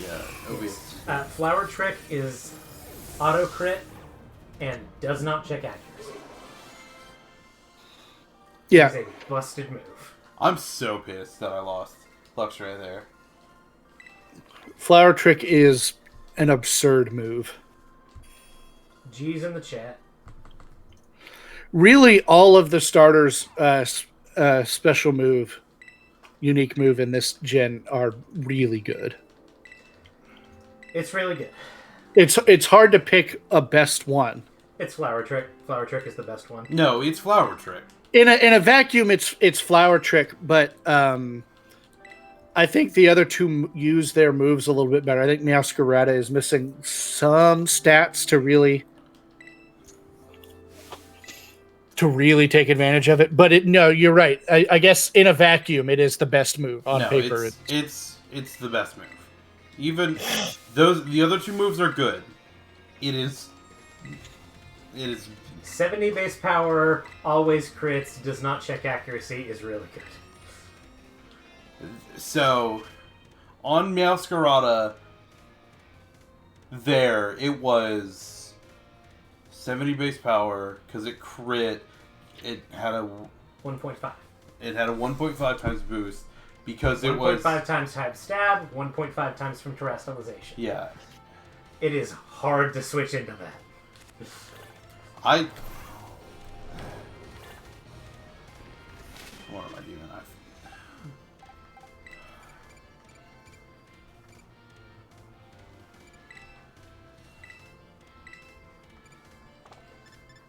Yeah. Yes. Flower Trick is auto crit and does not check accuracy. Yeah. It's a busted move. I'm so pissed that I lost Lux right there. Flower Trick is an absurd move. G's in the chat. Really, all of the starters' special move, unique move in this gen are really good. It's really good. It's hard to pick a best one. It's Flower Trick. Flower Trick is the best one. No, it's Flower Trick. In a vacuum, it's Flower Trick, but I think the other two use their moves a little bit better. I think Meow-ch is missing some stats to really take advantage of it. But no, you're right. I guess in a vacuum, it is the best move on paper. It's the best move. Even the other two moves are good. It is 70 base power, always crits, does not check accuracy, is really good. So on Meow-ch, there it was 70 base power because it crit. It had a 1.5. It had a 1.5 times boost because it was 1.5 times type stab, 1.5 times from terrestrialization. Yeah. It is hard to switch into that. What am I doing?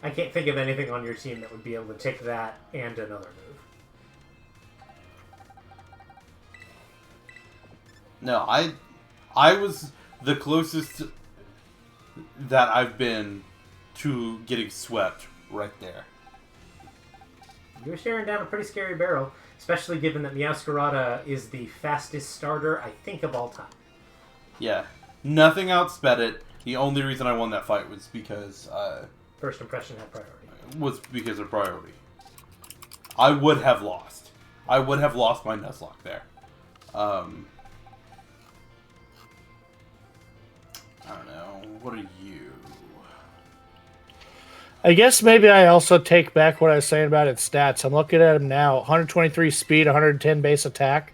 I can't think of anything on your team that would be able to take that and another move. No, I was the closest that I've been to getting swept right there. You're staring down a pretty scary barrel, especially given that Meow-ch is the fastest starter, I think, of all time. Yeah. Nothing outsped it. The only reason I won that fight was because first impression had priority. Was because of priority. I would have lost. I would have lost my Nuzlocke there. I don't know. What are you? I guess maybe I also take back what I was saying about its stats. I'm looking at him now. 123 speed, 110 base attack.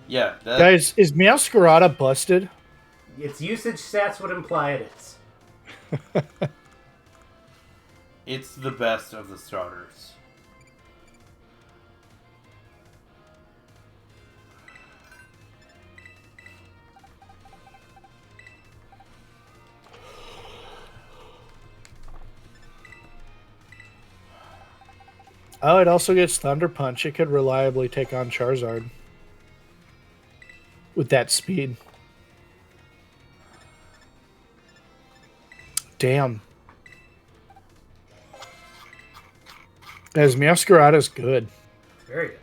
Yeah. Guys, is Meow-ch busted? Its usage stats would imply it is. It's the best of the starters. Oh, it also gets Thunder Punch. It could reliably take on Charizard with that speed. Damn. As Meow-ch is good. Very good.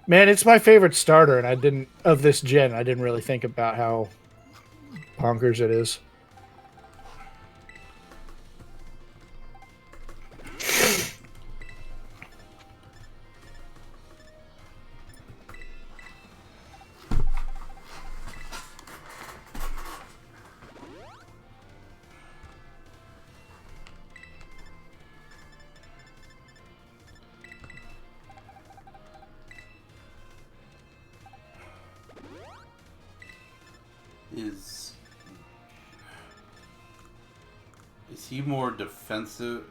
Man, it's my favorite starter, and of this gen, I didn't really think about how bonkers it is. Is he more defensive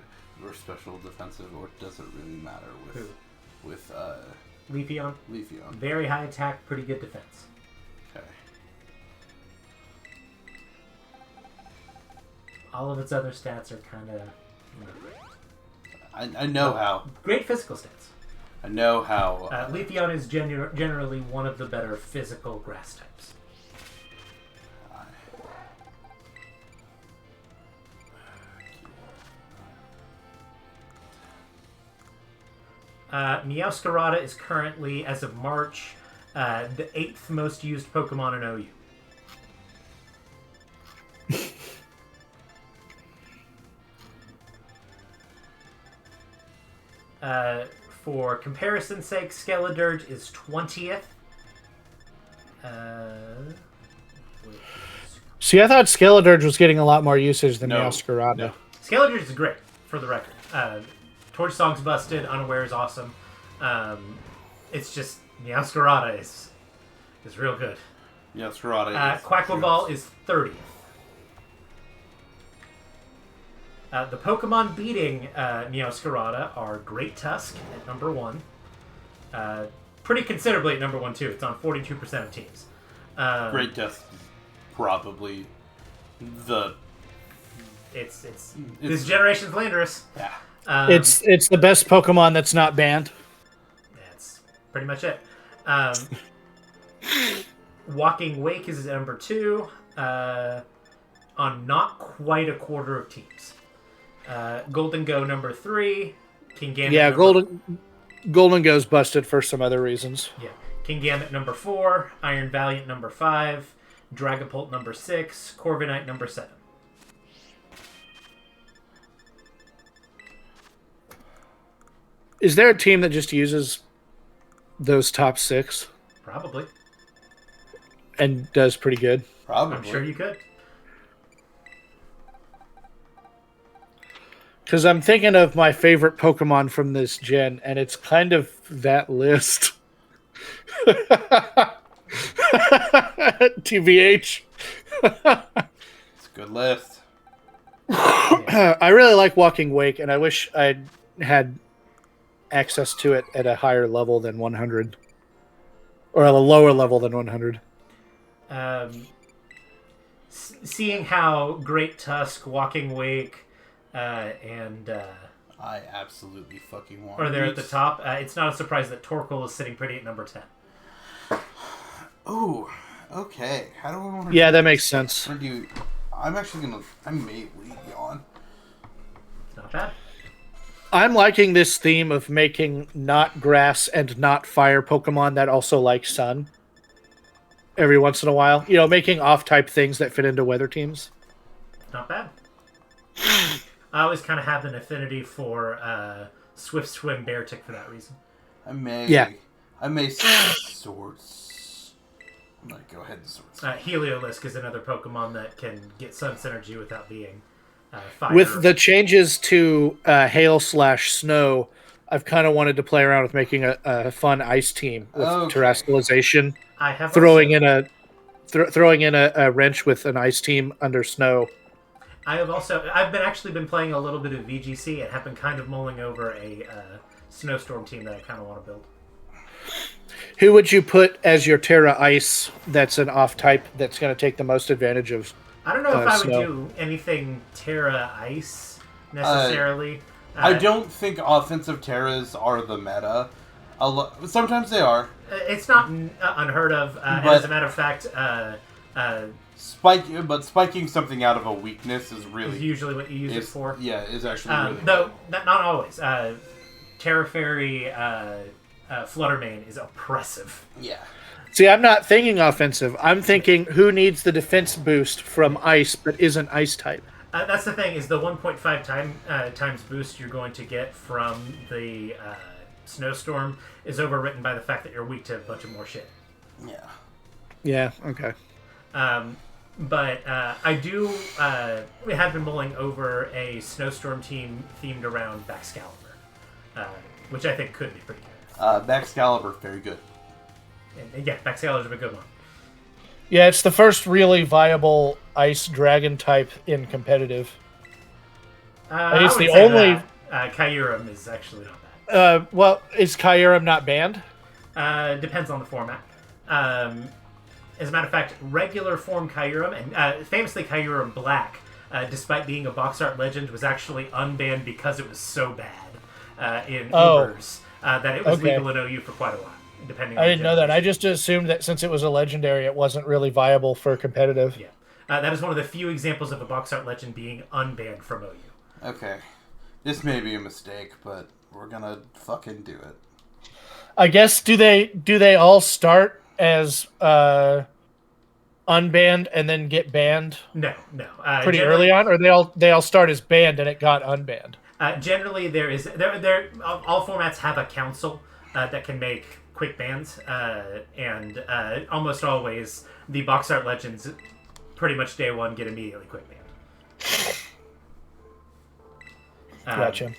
or special defensive, or does it really matter with Leafeon? Leafeon. Very high attack, pretty good defense. Okay. All of its other stats are kind of... I know how. Great physical stats. I know how. Leafeon is generally one of the better physical grass types. Meow-ch is currently, as of March, the 8th most used Pokemon in OU. For comparison's sake, Skeledirge is 20th. See, I thought Skeledirge was getting a lot more usage than Meowscarada. No. Skeledirge is great, for the record. Torch Song's busted. Unaware is awesome. It's just Meowscarada is real good. Meowscarada is... Quaquaval is 30th. The Pokemon beating Meowscarada are Great Tusk at number 1. Pretty considerably at number 1, too. It's on 42% of teams. Great Tusk is probably the... It's this generation's Landorus. Yeah. It's the best Pokemon that's not banned. That's pretty much it. Walking Wake is at number 2 on not quite a quarter of teams. Golden Go number 3. Kingambit. Yeah, Golden Go's busted for some other reasons. Yeah, Kingambit number 4. Iron Valiant number 5. Dragapult number 6. Corviknight number 7. Is there a team that just uses those top 6 Probably. and does pretty good? Probably. I'm sure you could. Because I'm thinking of my favorite Pokemon from this gen, and it's kind of that list. TBH. It's a good list. I really like Walking Wake, and I wish I had access to it at a higher level than 100. Or at a lower level than 100. Seeing how Great Tusk, Walking Wake, and I absolutely fucking want are there at these. the top, it's not a surprise that Torkoal is sitting pretty at number 10. Oh, okay. How do I want to... Yeah, that makes sense. Or do you... I'm actually going to... I may lead you on. It's not bad. I'm liking this theme of making not grass and not fire Pokemon that also like sun. Every once in a while. You know, making off-type things that fit into weather teams. Not bad. I always kind of have an affinity for Swift Swim Beartic for that reason. I may... Yeah. I may Swords. I'm going to go ahead and Swords. Heliolisk is another Pokemon that can get Sun Synergy without being fire. With the changes to hail/snow, I've kind of wanted to play around with making a fun ice team with terrestrialization. I have throwing in a wrench with an ice team under snow. I've actually been playing a little bit of VGC and have been kind of mulling over a snowstorm team that I kind of want to build. Who would you put as your Terra Ice that's an off-type that's going to take the most advantage of I don't know if I would snow? do anything Terra Ice necessarily. I don't think offensive Terras are the meta. Sometimes they are. It's not unheard of. And as a matter of fact, spiking something out of a weakness is really... is usually what you use it for. Yeah, is actually really though not always. Terra Fairy Fluttermane is oppressive. Yeah. See, I'm not thinking offensive. I'm thinking who needs the defense boost from ice but isn't ice type. That's the thing, is the 1.5 times boost you're going to get from the snowstorm is overwritten by the fact that you're weak to a bunch of more shit. Yeah. Yeah, okay. But I do have been mulling over a snowstorm team themed around Baxcalibur, which I think could be pretty good. Baxcalibur, very good. And yeah, Baxcalibur's a good one. Yeah, it's the first really viable ice dragon type in competitive. It's the only... Kyurem is actually not bad. Well, is Kyurem not banned? Depends on the format. As a matter of fact, regular form Kyurem, and famously Kyurem Black, despite being a box art legend, was actually unbanned because it was so bad in Ubers that it was legal in OU for quite a while. Depending on I didn't know that. I just assumed that since it was a legendary, it wasn't really viable for competitive. Yeah. That is one of the few examples of a box art legend being unbanned from OU. Okay. This may be a mistake, but we're gonna fucking do it. I guess, do they all start as unbanned and then get banned No. pretty early on? Or they all start as banned and it got unbanned? Generally, all formats have a council that can make quick bans, and almost always the box art legends, pretty much day one, get immediately quick banned. Gotcha.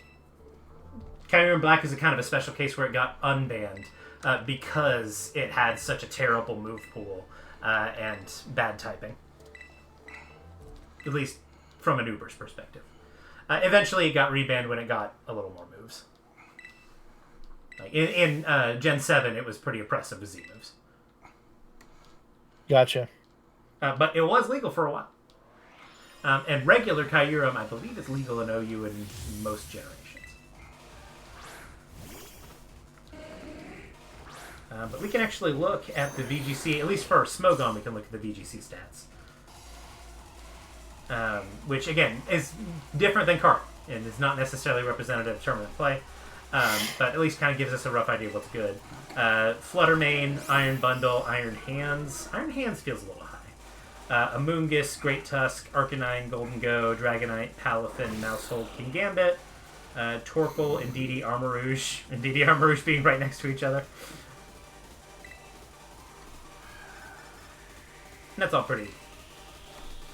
Kyurem Black is a kind of a special case where it got unbanned because it had such a terrible move pool and bad typing. At least from an Uber's perspective. Eventually, it got rebanned when it got a little more moves. Like in Gen 7, it was pretty oppressive with Z moves. Gotcha. But it was legal for a while. And regular Kyurem, I believe, is legal in OU in most generations. But we can actually look at the VGC, at least for Smogon, we can look at the VGC stats. Which, again, is different than Card, and is not necessarily representative of tournament play, but at least kind of gives us a rough idea of what's good. Fluttermane, Iron Bundle, Iron Hands. Iron Hands feels a little high. Amoonguss, Great Tusk, Arcanine, Golden Go, Dragonite, Palafin, Mousehold, King Gambit, Torkoal, Indeedee, Armarouge. Indeedee, Armarouge being right next to each other. And that's all pretty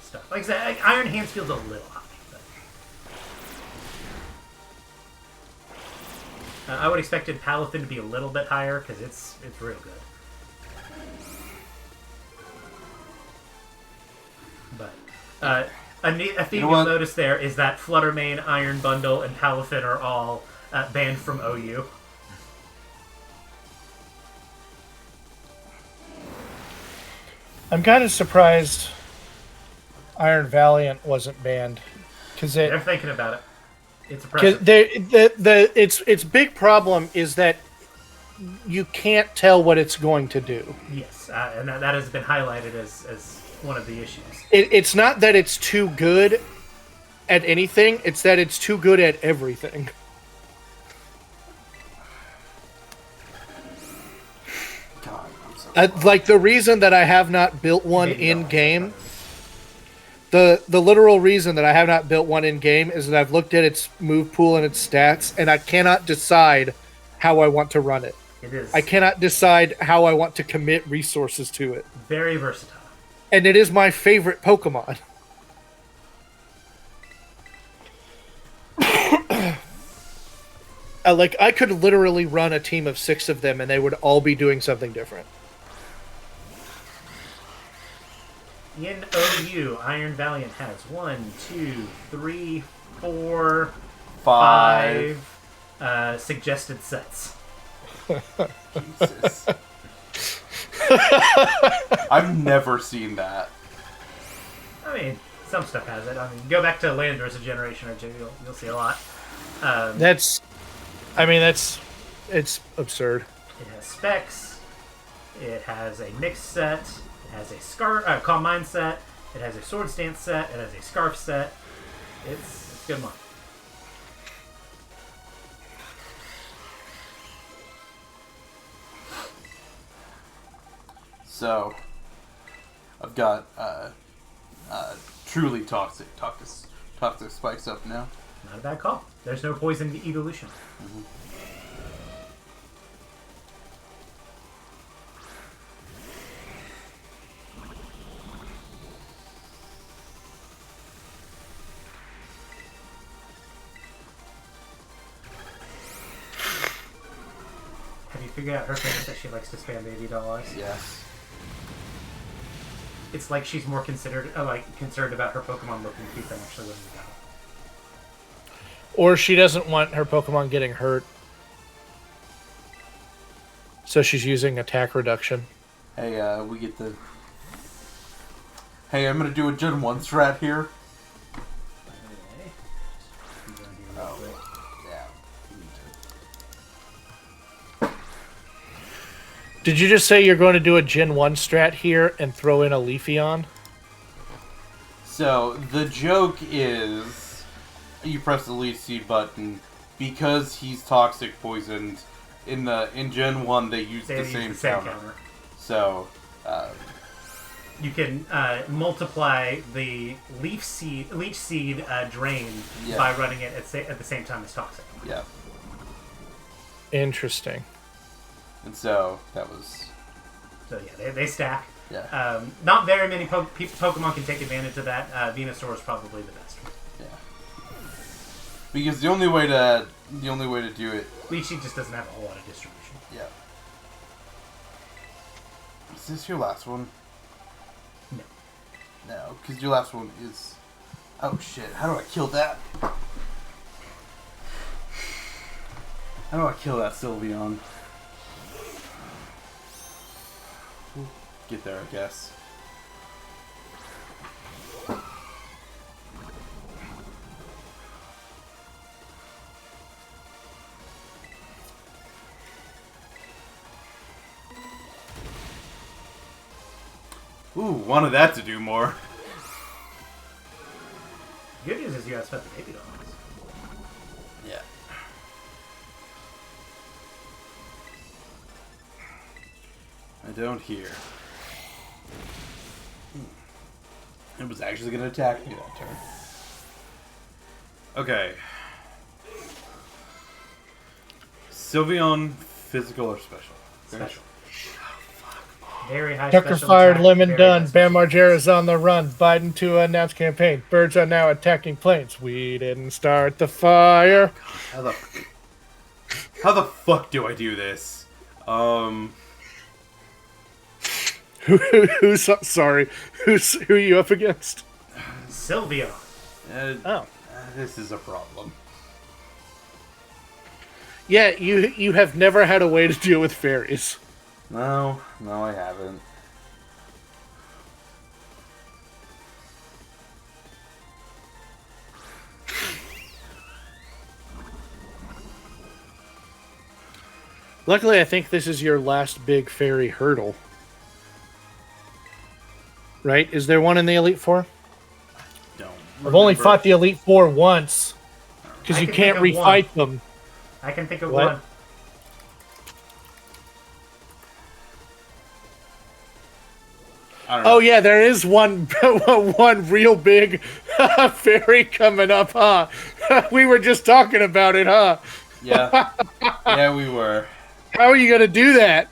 stuff. Like I said, Iron Hands feels a little high. But I would have expected Palafin to be a little bit higher because it's real good. But a thing you'll notice there is that Fluttermane, Iron Bundle, and Palafin are all banned from OU. I'm kind of surprised Iron Valiant wasn't banned because they're thinking about it. It's impressive. Its big problem is that you can't tell what it's going to do. Yes, and that has been highlighted as one of the issues. It's not that it's too good at anything; it's that it's too good at everything. Like the reason that I have not built one in game, the literal reason that I have not built one in game is that I've looked at its move pool and its stats, and I cannot decide how I want to run it. It is. I cannot decide how I want to commit resources to it. Very versatile. And it is my favorite Pokemon. Like I could literally run a team of 6 of them, and they would all be doing something different. In OU, Iron Valiant has 1, 2, 3, 4, 5 suggested sets. Jesus. I've never seen that. I mean, some stuff has it. I mean, go back to Landorus a generation or two, you'll see a lot. It's absurd. It has specs. It has a mixed set. It has a Calm Mind set. It has a Sword Stance set. It has a Scarf set. It's good money. So, I've got truly toxic spikes up now. Not a bad call. There's no poison evolution. Mm-hmm. Have you figured out her thing that she likes to spam $80? Yes. It's like she's more concerned about her Pokemon looking cute than actually winning the battle. Or she doesn't want her Pokemon getting hurt. So she's using attack reduction. Hey, we get the... Hey, I'm gonna do a Gen 1 strat here. Did you just say you're going to do a Gen 1 strat here and throw in a Leafeon? So, the joke is, you press the Leaf Seed button, because he's toxic poisoned, in Gen 1 they use the same counter. So, you can multiply the leech seed drain by running it at the same time as toxic. Yeah. Interesting. And so that was. So yeah, they stack. Yeah. Not very many Pokemon can take advantage of that. Venusaur is probably the best. Yeah. Because the only way to do it. Leechy just doesn't have a whole lot of distribution. Yeah. Is this your last one? No. No, because your last one is. Oh shit! How do I kill that? How do I kill that Sylveon? We'll get there, I guess. Ooh, wanted that to do more. Good news is you outspent the baby dogs. Yeah. I don't hear. It was actually going to attack me that turn. Okay. Sylveon, physical or special? Special. Very high Tucker special fired, attack, Lemon very done. high Bam special Margera's on the run. Biden to announce campaign. Birds are now attacking planes. We didn't start the fire. How the fuck do I do this? Who's sorry? Who are you up against? Sylveon. Oh, This is a problem. yeah. You have never had a way to deal with fairies. No, I haven't. Luckily, I think this is your last big fairy hurdle. Right? Is there one in the Elite Four? Don't. I've only fought the Elite Four once. Because I you can can't think of refight them. I can think of What? one. I don't know. Oh yeah, there is one one real big fairy coming up, huh? We were just talking about it, huh? Yeah. Yeah, we were. How are you gonna do that?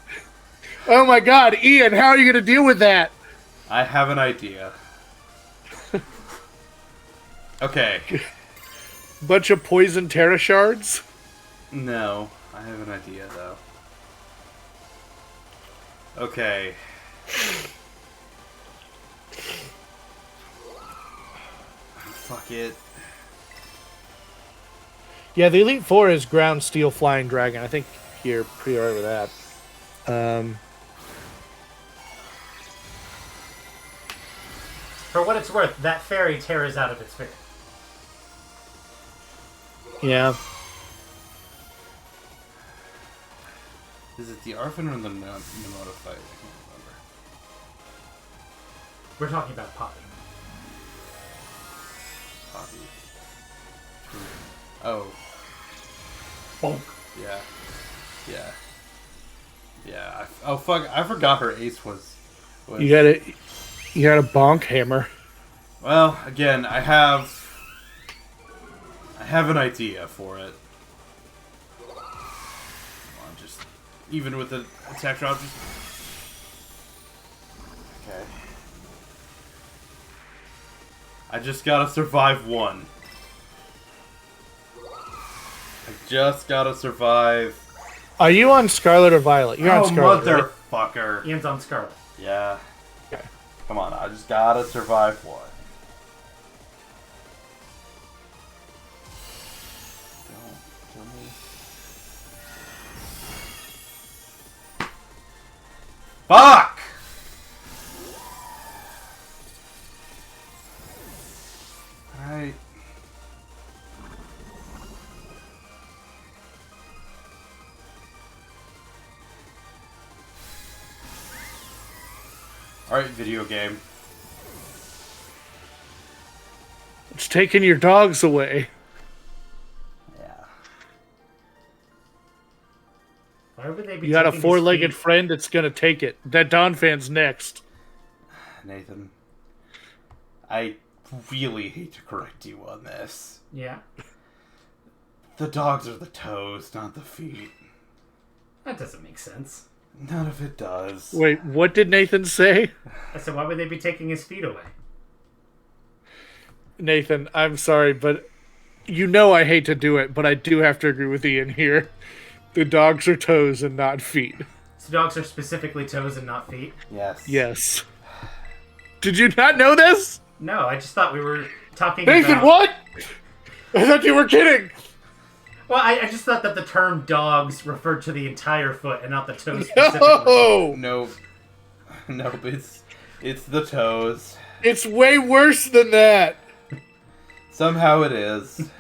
Oh my God, Ian, how are you gonna deal with that? I have an idea. Okay. Bunch of poison Terra shards? No, I have an idea though. Okay. Fuck it. Yeah, the Elite Four is Ground, Steel, Flying Dragon. I think you're pretty alright with that. For what it's worth, that fairy tears out of its fear. Yeah. Is it the Arfin or the Nemota fight? I can't remember. We're talking about Poppy. Poppy. Oh. Bonk. Yeah. Yeah. Yeah. Oh fuck! I forgot her ace was. You got a bonk hammer. Well, again, I have an idea for it. Come on, just even with the attack drop, just okay. I just gotta survive one. I just gotta survive. Are you on Scarlet or Violet? You're on Scarlet. Right? Motherfucker! Ian's on Scarlet. Yeah. Okay. Come on, I just gotta survive one. Don't kill me. Fuck! Alright. Alright, video game. It's taking your dogs away. Yeah. Why would they be You got a taking his four-legged feet? friend that's gonna take it. That Don fan's next. Nathan, I really hate to correct you on this. Yeah. The dogs are the toes, not the feet. That doesn't make sense. None of it does. Wait, what did Nathan say? I said, why would they be taking his feet away? Nathan, I'm sorry, but you know I hate to do it, but I do have to agree with Ian here. The dogs are toes and not feet. So dogs are specifically toes and not feet? Yes. Yes. Did you not know this? No, I just thought we were talking Nathan, about... what? I thought you were kidding. Well, I just thought that the term dogs referred to the entire foot and not the toes specifically. No! No, but it's the toes. It's way worse than that. Somehow it is.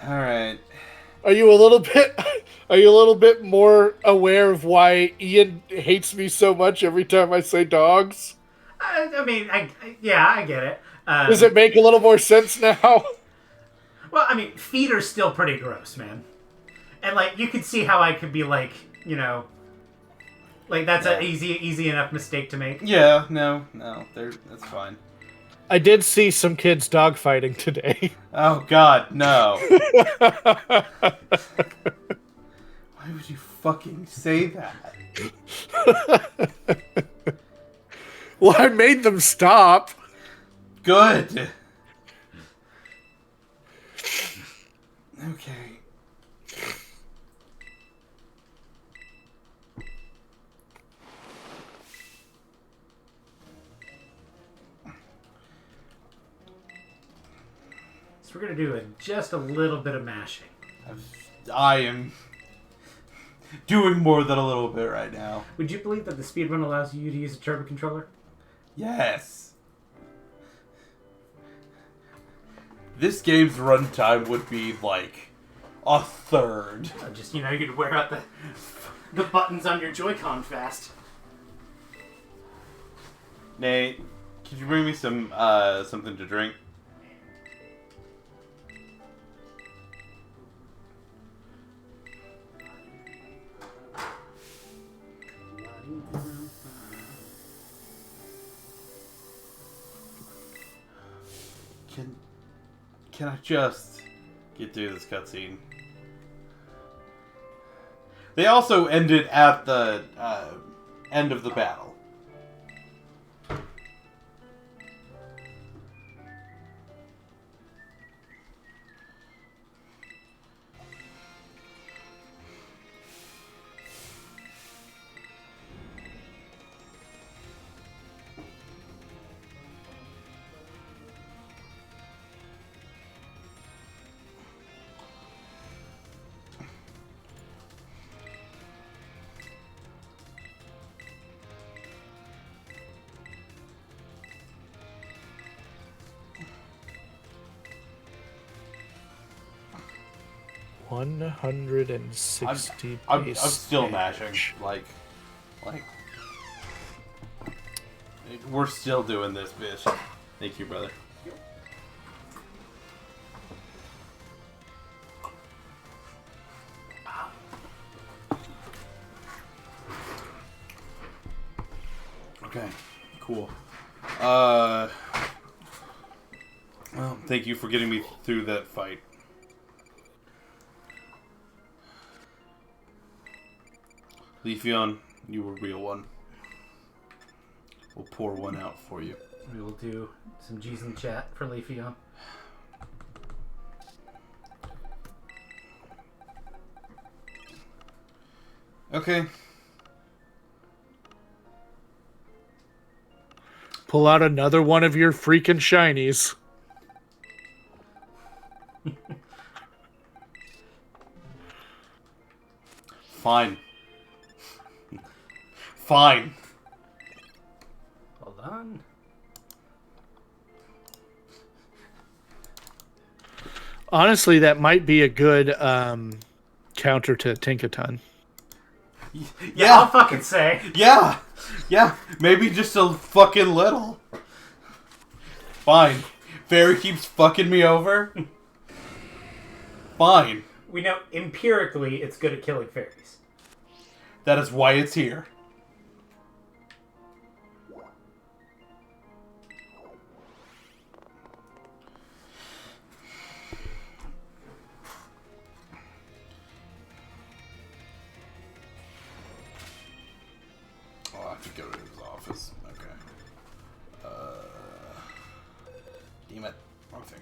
All right. Are you a little bit more aware of why Ian hates me so much every time I say dogs? I mean, I get it. Does it make a little more sense now? Well, I mean, feet are still pretty gross, man. And, like, you could see how I could be, like, you know... Like, that's an easy enough mistake to make. Yeah, no, that's fine. I did see some kids dogfighting today. Oh, God, no. Why would you fucking say that? Well, I made them stop. Good. Okay. So we're going to do just a little bit of mashing. I am doing more than a little bit right now. Would you believe that the speedrun allows you to use a turbo controller? Yes. This game's runtime would be like a third. Just, you could wear out the buttons on your Joy-Con fast. Nate, could you bring me some something to drink? Can I just get through this cutscene? They also ended at the end of the battle. $160. I'm still mashing. Like, we're still doing this, bitch. Thank you, brother. Okay, cool. Well, thank you for getting me through that fight. Leafeon, you were a real one. We'll pour one out for you. We will do some G's in the chat for Leafeon. Okay. Pull out another one of your freaking shinies. Fine. Fine. Hold on. Honestly, that might be a good counter to Tinkaton. Yeah, I'll fucking say. Yeah. Maybe just a fucking little. Fine. Fairy keeps fucking me over. Fine. We know empirically it's good at killing fairies. That is why it's here. to go to his office. Okay. Damn it. Wrong thing.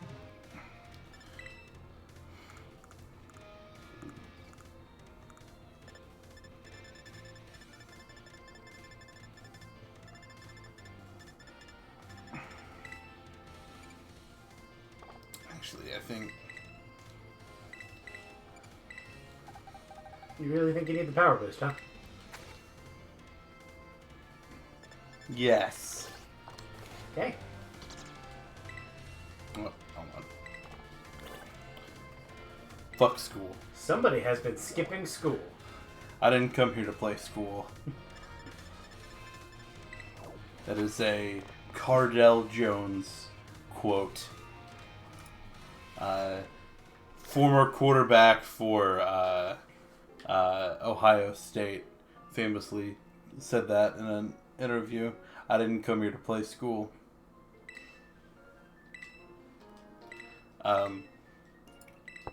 Actually, I think... You really think you need the power boost, huh? Yes. Okay. Oh, wrong one. Fuck school. Somebody has been skipping school. I didn't come here to play school. That is a Cardell Jones quote. Former quarterback for Ohio State famously said that in an interview. I didn't come here to play school.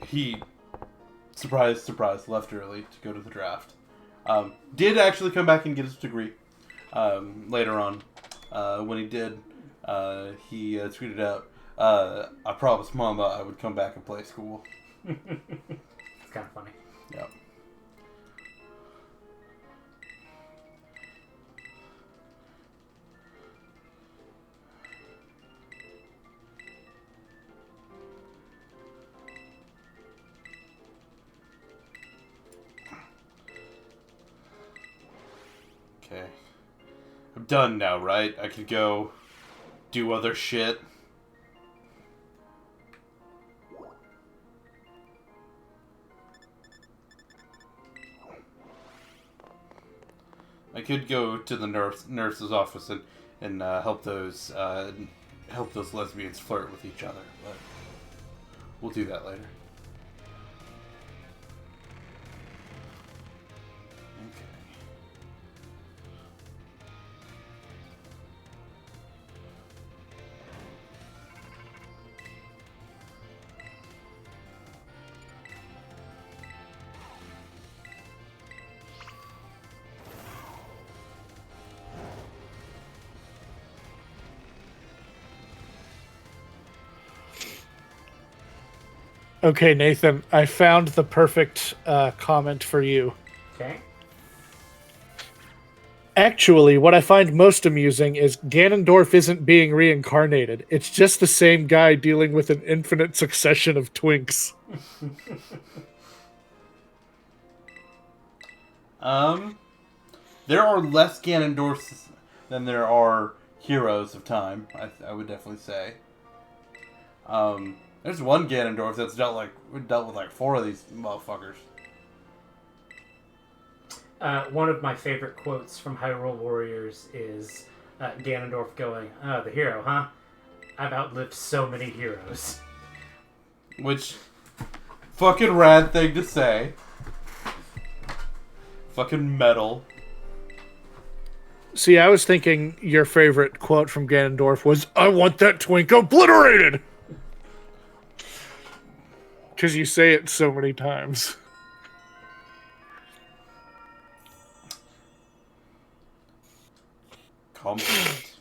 He, surprise, surprise, left early to go to the draft. Did actually come back and get his degree later on. When he did, he tweeted out, I promised Mama I would come back and play school. It's kind of funny. Yep. Okay. I'm done now, right? I could go do other shit. I could go to the nurse's office and help those lesbians flirt with each other, but we'll do that later. Okay. Okay, Nathan, I found the perfect comment for you. Okay. Actually, what I find most amusing is Ganondorf isn't being reincarnated. It's just the same guy dealing with an infinite succession of twinks. There are less Ganondorfs than there are heroes of time, I would definitely say. There's one Ganondorf that's dealt with like 4 of these motherfuckers. One of my favorite quotes from Hyrule Warriors is Ganondorf going, "Oh, the hero, huh? I've outlived so many heroes." Which, fucking rad thing to say. Fucking metal. See, I was thinking your favorite quote from Ganondorf was, "I want that twink obliterated!" Because you say it so many times. Compliment.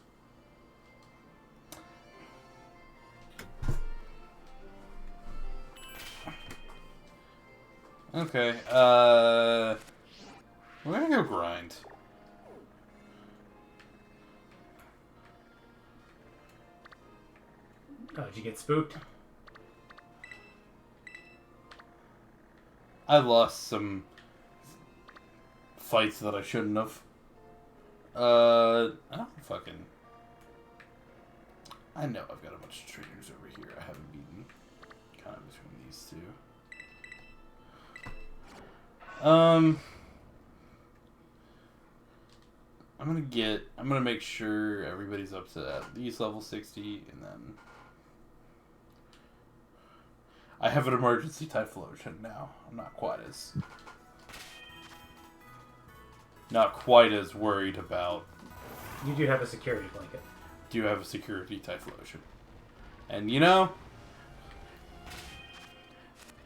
Okay, we're gonna go grind. Oh, did you get spooked? I lost some fights that I shouldn't have. I don't fucking... I know I've got a bunch of trainers over here I haven't beaten. Kind of between these two. I'm gonna make sure everybody's up to at least level 60, and then I have an emergency Typhlosion now. I'm not quite as worried about. You do have a security blanket. Do have a security Typhlosion, and you know,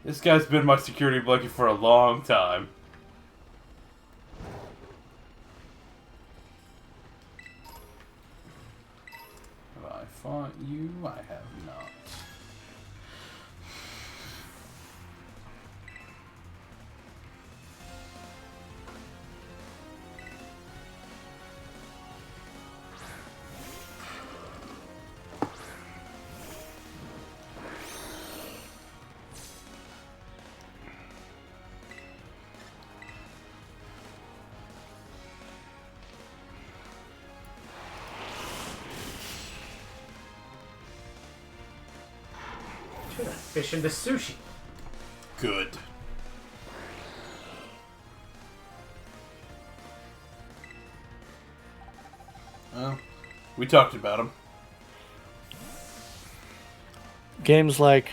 this guy's been my security blanket for a long time. fought you? I have not. Fish into sushi. Good. Well, we talked about him. Games like,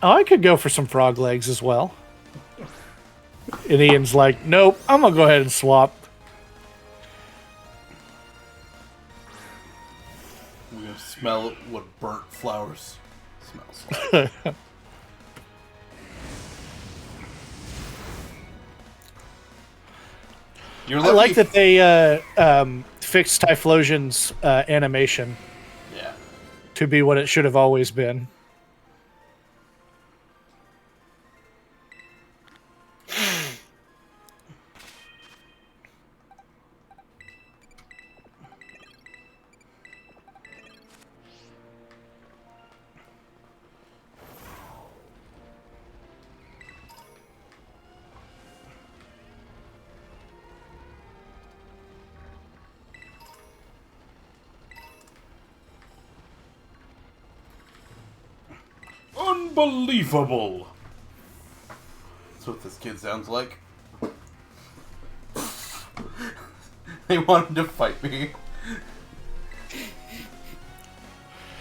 oh, I could go for some frog legs as well. And Ian's like, nope, I'm gonna go ahead and swap. We're gonna smell what burnt flowers smells like. You're I lucky. like that they fixed Typhlosion's animation Yeah. to be what it should have always been. Unbelievable. That's what this kid sounds like. They wanted to fight me.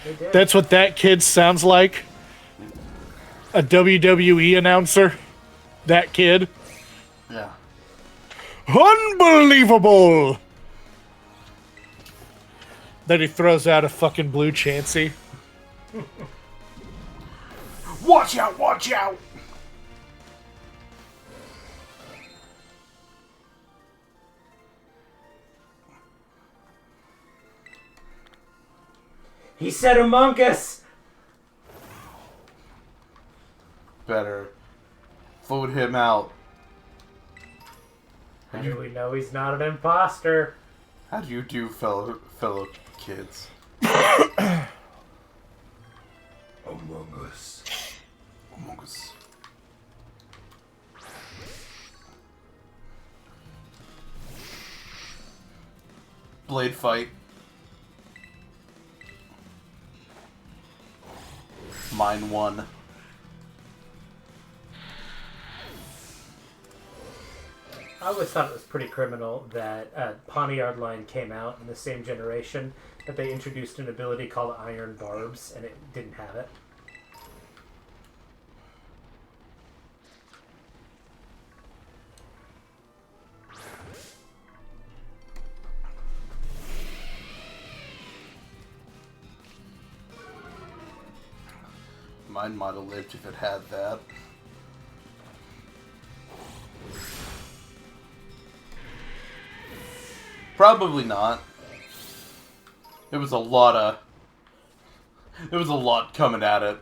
They did. That's what that kid sounds like. A WWE announcer. That kid. Yeah. Unbelievable! Then he throws out a fucking blue Chansey. Watch out! Watch out! He said Among Us! Better vote him out. How do we know he's not an imposter? How do you do, fellow kids? Among Us. Among Us. Blade fight. Mine won. I always thought it was pretty criminal that Poniard Line came out in the same generation, that they introduced an ability called Iron Barbs, and it didn't have it. Mine might have lived if it had that. Probably not. There was a lot coming at it.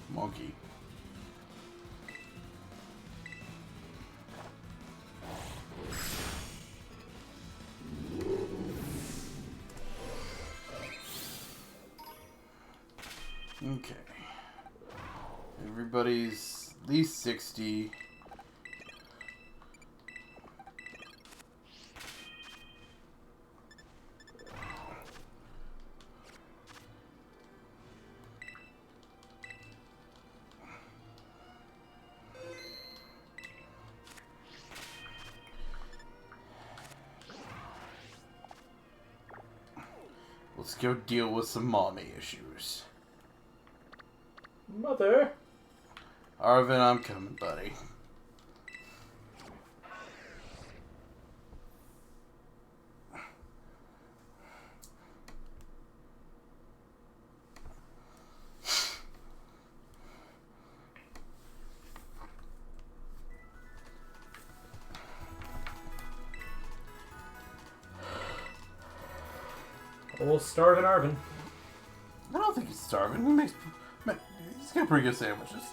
Monkey. Okay. Everybody's at least 60. Let's go deal with some mommy issues. Mother? Arvin, I'm coming, buddy. Old starving Arvin. I don't think he's starving. He's got pretty good sandwiches.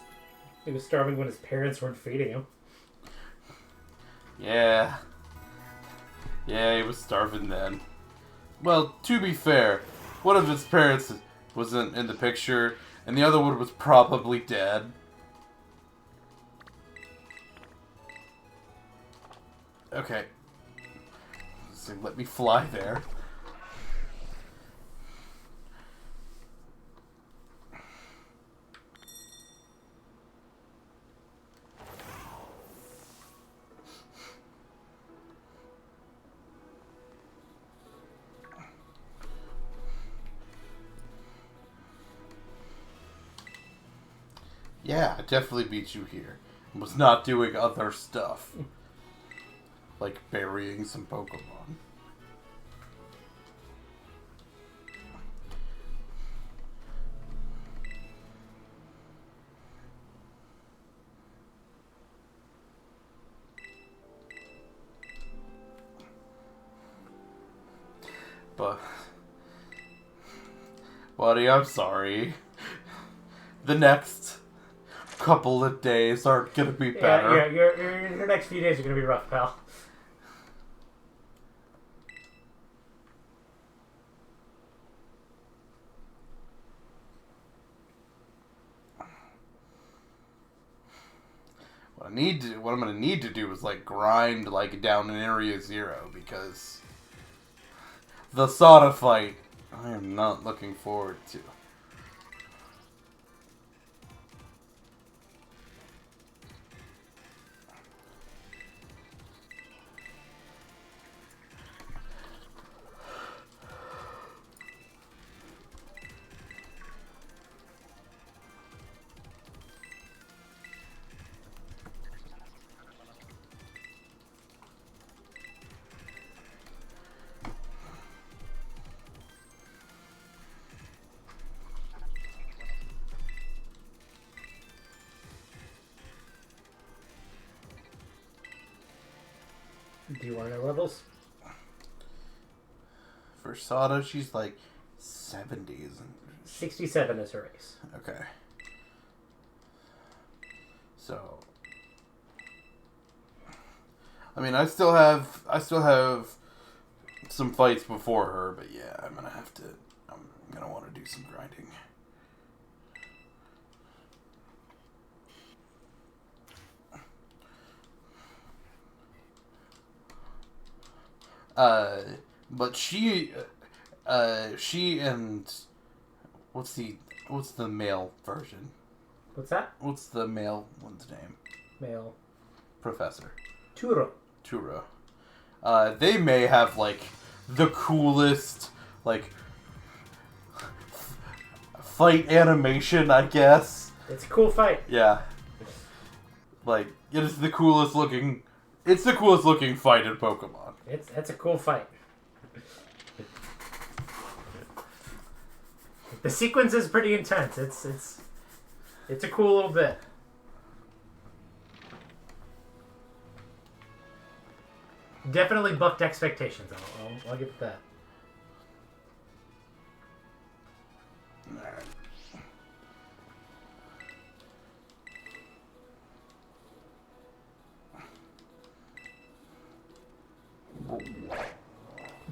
He was starving when his parents weren't feeding him. Yeah. Yeah, he was starving then. Well, to be fair, one of his parents wasn't in the picture, and the other one was probably dead. Okay. So let me fly there. Yeah, I definitely beat you here. I was not doing other stuff. Like burying some Pokemon. But, buddy, I'm sorry. The next couple of days aren't gonna be better. Yeah, your next few days are gonna be rough, pal. What I'm gonna need to do is like grind like down in Area 0 because the Sada fight I am not looking forward to. Do you want to know levels? For Sada, she's like 70s. 67 is her ace. Okay. So, I mean, I still have some fights before her, but yeah, I'm gonna want to do some grinding. But she and what's the male version? What's that? What's the male one's name? Male. Professor. Turo. They may have like the coolest like fight animation, I guess. It's a cool fight. Yeah. Like it is the coolest looking. It's the coolest looking fight in Pokemon. It's a cool fight. The sequence is pretty intense. It's a cool little bit. Definitely bucked expectations. I'll give it that.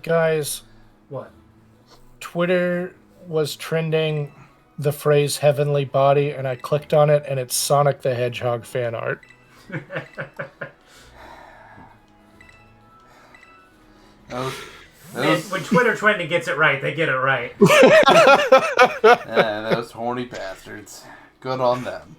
Guys, What? Twitter was trending the phrase heavenly body, and I clicked on it, and it's Sonic the Hedgehog fan art. When Twitter trending gets it right, they get it right. Yeah, those horny bastards. Good on them.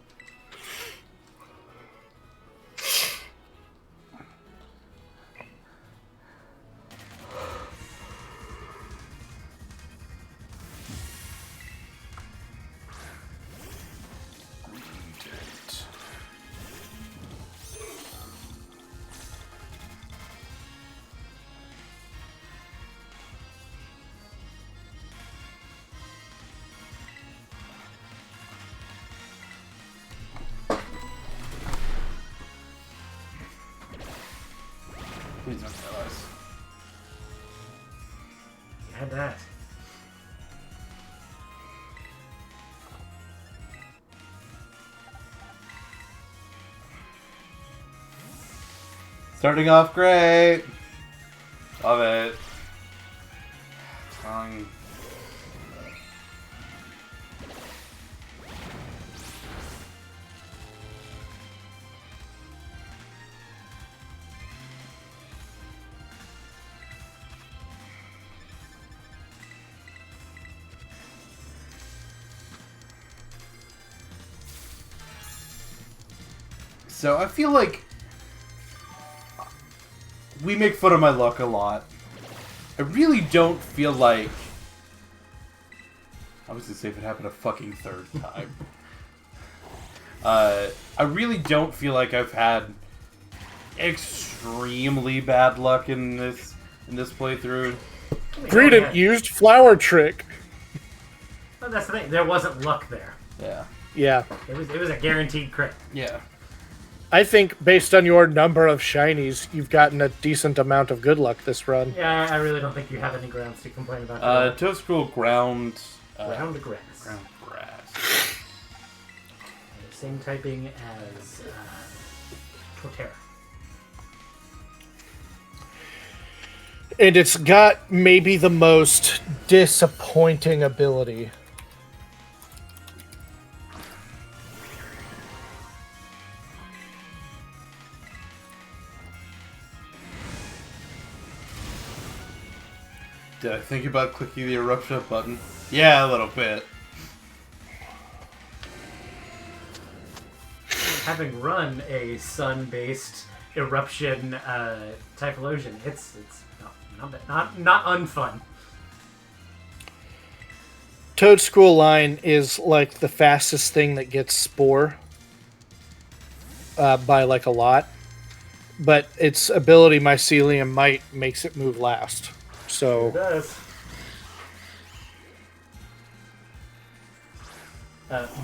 Please don't kill us. You had that. Starting off great. Love it. Tongue. So I feel like we make fun of my luck a lot. I really don't feel like... I was gonna say if it happened a fucking third time. I really don't feel like I've had extremely bad luck in this playthrough. Greedent used Flower Trick. Well, that's the thing. There wasn't luck there. Yeah. Yeah. It was a guaranteed crit. Yeah. I think based on your number of shinies, you've gotten a decent amount of good luck this run. Yeah, I really don't think you have any grounds to complain about. Toadstool ground... ground grass. Ground grass. Same typing as Torterra. And it's got maybe the most disappointing ability. Did I think about clicking the eruption button? Yeah, a little bit. Having run a sun-based eruption Typhlosion, it's not unfun. Toadstool line is like the fastest thing that gets Spore by like a lot, but its ability Mycelium Might makes it move last. So It does.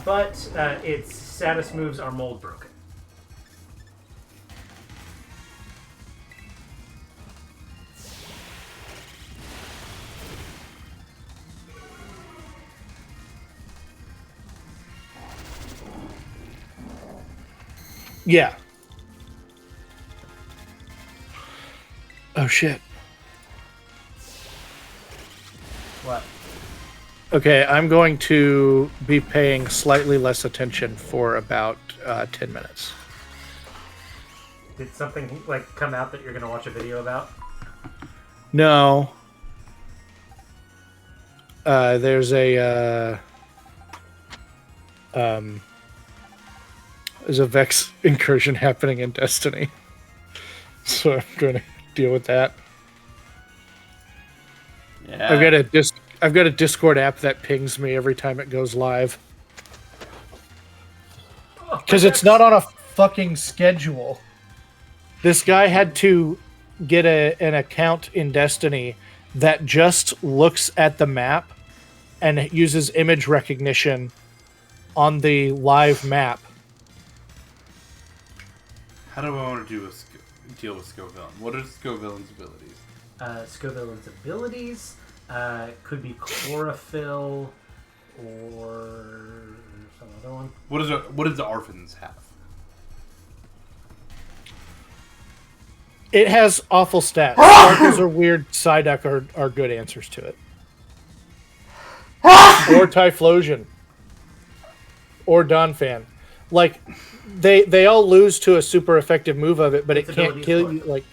But its status moves are mold broken. yeah. Oh shit. What? Okay, I'm going to be paying slightly less attention for about 10 minutes. Did something like come out that you're gonna watch a video about? No. There's a Vex incursion happening in Destiny. So I'm going to deal with that. Yeah. I've got a Discord app that pings me every time it goes live. Because it's not on a fucking schedule. This guy had to get an account in Destiny that just looks at the map and uses image recognition on the live map. How do I want to deal with Scovillain? What are Scovillain's abilities? Scovillain's abilities could be chlorophyll or some other one. What does the Arphans have? It has awful stats. Sparkles are weird. Psyduck are good answers to it. Or Typhlosion. Or Donphan. Like, they all lose to a super effective move of it, but Its it can't ability is kill what? you. Like,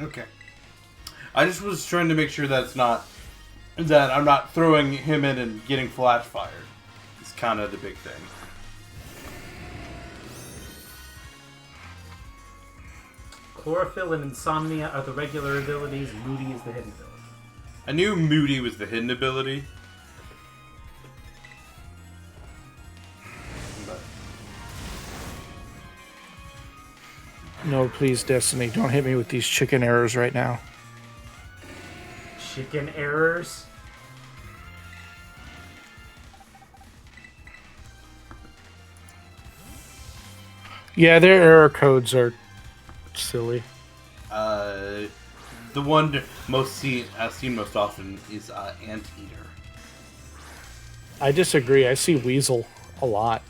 Okay. I just was trying to make sure that I'm not throwing him in and getting flash fired. It's kind of the big thing. Chlorophyll and Insomnia are the regular abilities. Moody is the hidden ability. I knew Moody was the hidden ability. But no, please, Destiny, don't hit me with these chicken errors right now. Chicken errors. Yeah, their error codes are silly. the one seen most often is Anteater. I disagree. I see Weasel a lot.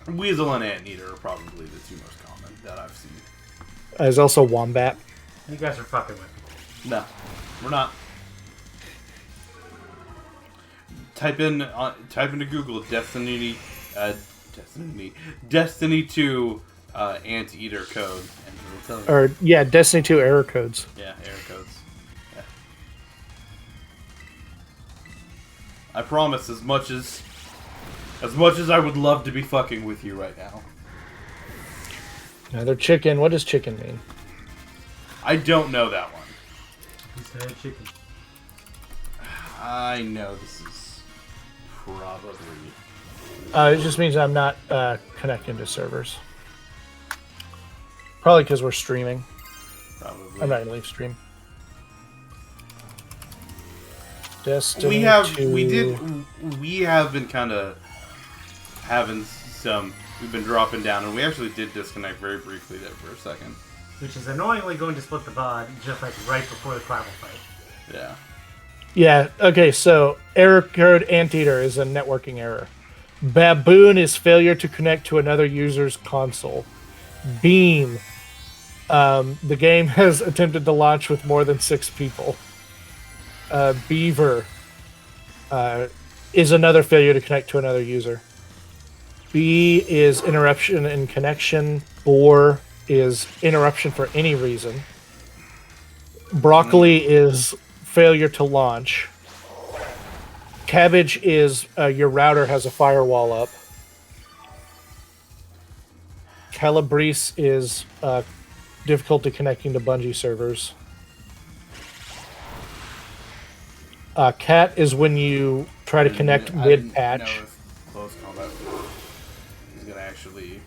Weasel and Anteater are probably the two most common that I've seen. There's also Wombat. You guys are fucking with me. No, we're not. Type into Google Destiny 2 Anteater code, and it'll tell you. Or yeah, Destiny 2 error codes. Yeah, error codes. Yeah. I promise, as much as I would love to be fucking with you right now, Another chicken. What does chicken mean? I don't know that one. He said chicken. I know this is probably. It just means I'm not connecting to servers. Probably because we're streaming. Probably. I'm not gonna leave stream. Destiny 2. We have been kind of having some. We've been dropping down, and we actually did disconnect very briefly there for a second. Which is annoyingly going to split the VOD just like right before the Clavel fight. Yeah. Yeah. Okay. So error code Anteater is a networking error. Baboon is failure to connect to another user's console. Beam. The game has attempted to launch with more than 6 people. Beaver is another failure to connect to another user. B is interruption in connection. Boar is interruption for any reason. Broccoli is failure to launch. Cabbage is your router has a firewall up. Calabrese is difficulty connecting to Bungie servers. Cat is when you try to connect mid-patch. I didn't know if close combat is going to actually...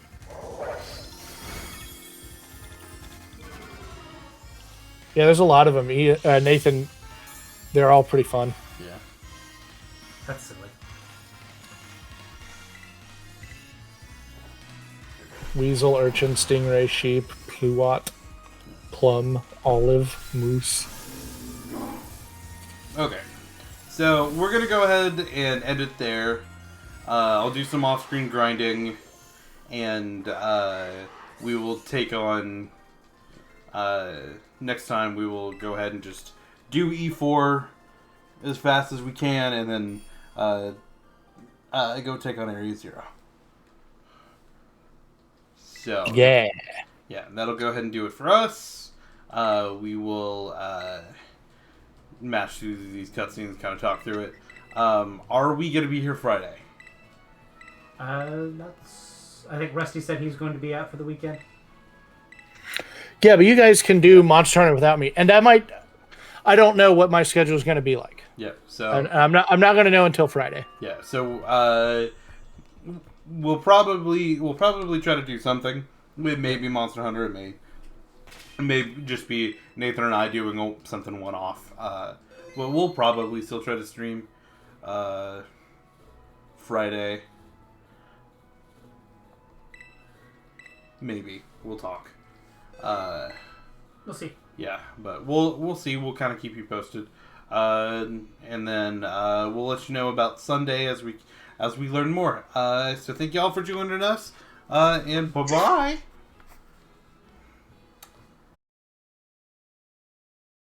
Yeah, there's a lot of them. Nathan, they're all pretty fun. Yeah. That's silly. Weasel, urchin, stingray, sheep, pluot, plum, olive, moose. Okay. So, we're going to go ahead and end it there. I'll do some off-screen grinding, and we will take on... next time we will go ahead and just do E4 as fast as we can, and then go take on Area 0. So Yeah. That'll go ahead and do it for us. We will match through these cutscenes and kind of talk through it. Are we going to be here Friday? I think Rusty said he was going to be out for the weekend. Yeah, but you guys can do Monster Hunter without me, and I don't know what my schedule is going to be like. Yeah. So And I'm not going to know until Friday. yeah. So we'll probably try to do something. It may be Monster Hunter. It may just be Nathan and I doing something one-off. But we'll probably still try to stream Friday. Maybe we'll talk. We'll see. Yeah, but we'll see. We'll kind of keep you posted, and then we'll let you know about Sunday as we learn more. So thank y'all for joining us, and bye bye.